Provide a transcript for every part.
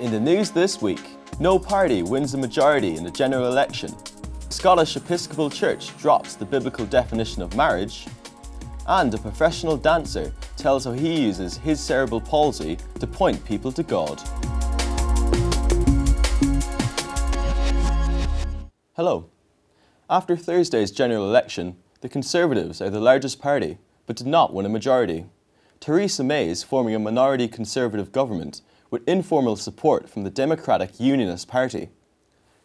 In the news this week, no party wins a majority in the general election. Scottish Episcopal Church drops the biblical definition of marriage. And a professional dancer tells how he uses his cerebral palsy to point people to God. Hello. After Thursday's general election, the Conservatives are the largest party, but did not win a majority. Theresa May is forming a minority Conservative government with informal support from the Democratic Unionist Party.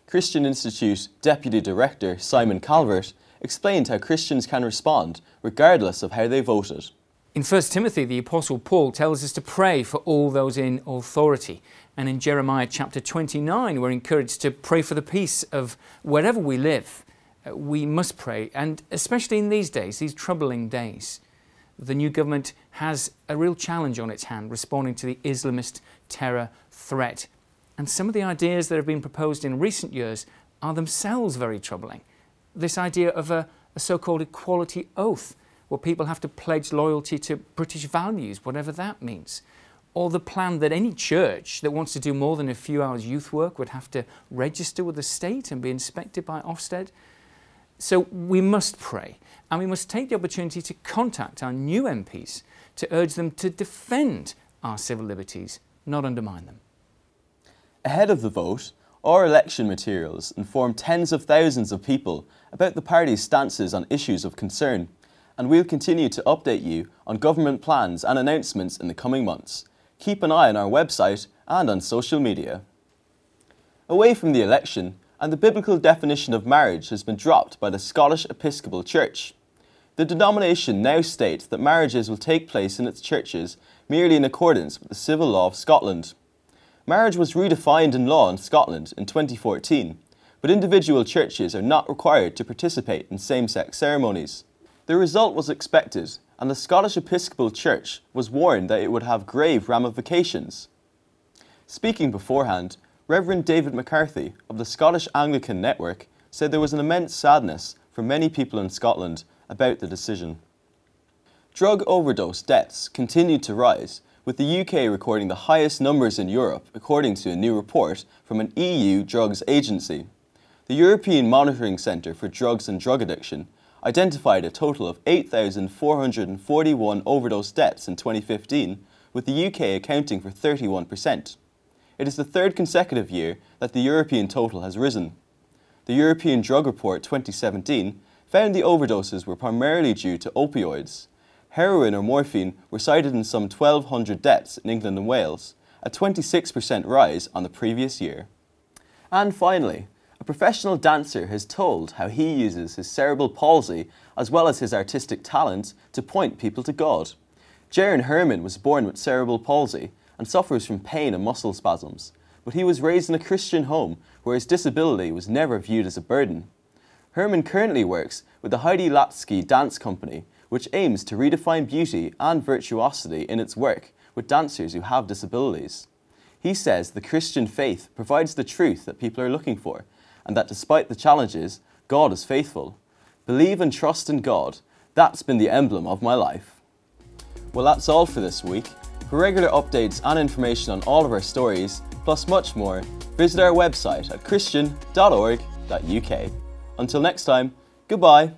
Christian Institute Deputy Director Simon Calvert explained how Christians can respond regardless of how they voted. In 1 Timothy, the Apostle Paul tells us to pray for all those in authority. And in Jeremiah chapter 29, we're encouraged to pray for the peace of wherever we live. We must pray, and especially in these days, these troubling days. The new government has a real challenge on its hand, responding to the Islamist terror threat. And some of the ideas that have been proposed in recent years are themselves very troubling. This idea of a so-called equality oath, where people have to pledge loyalty to British values, whatever that means. Or the plan that any church that wants to do more than a few hours youth work would have to register with the state and be inspected by Ofsted. So we must pray, and we must take the opportunity to contact our new MPs to urge them to defend our civil liberties, not undermine them. Ahead of the vote, our election materials inform tens of thousands of people about the party's stances on issues of concern, and we'll continue to update you on government plans and announcements in the coming months. Keep an eye on our website and on social media. Away from the election, and the biblical definition of marriage has been dropped by the Scottish Episcopal Church. The denomination now states that marriages will take place in its churches merely in accordance with the civil law of Scotland. Marriage was redefined in law in Scotland in 2014, but individual churches are not required to participate in same-sex ceremonies. The result was expected, and the Scottish Episcopal Church was warned that it would have grave ramifications. Speaking beforehand, Reverend David McCarthy of the Scottish Anglican Network said there was an immense sadness for many people in Scotland about the decision. Drug overdose deaths continued to rise, with the UK recording the highest numbers in Europe, according to a new report from an EU drugs agency. The European Monitoring Centre for Drugs and Drug Addiction identified a total of 8,441 overdose deaths in 2015, with the UK accounting for 31%. It is the third consecutive year that the European total has risen. The European Drug Report 2017 found the overdoses were primarily due to opioids. Heroin or morphine were cited in some 1,200 deaths in England and Wales, a 26% rise on the previous year. And finally, a professional dancer has told how he uses his cerebral palsy as well as his artistic talent to point people to God. Jaron Herman was born with cerebral palsy and suffers from pain and muscle spasms, but he was raised in a Christian home where his disability was never viewed as a burden. Herman currently works with the Heidi Latsky Dance Company, which aims to redefine beauty and virtuosity in its work with dancers who have disabilities. He says the Christian faith provides the truth that people are looking for, and that despite the challenges, God is faithful. Believe and trust in God. That's been the emblem of my life. Well, that's all for this week. For regular updates and information on all of our stories, plus much more, visit our website at christian.org.uk. Until next time, goodbye.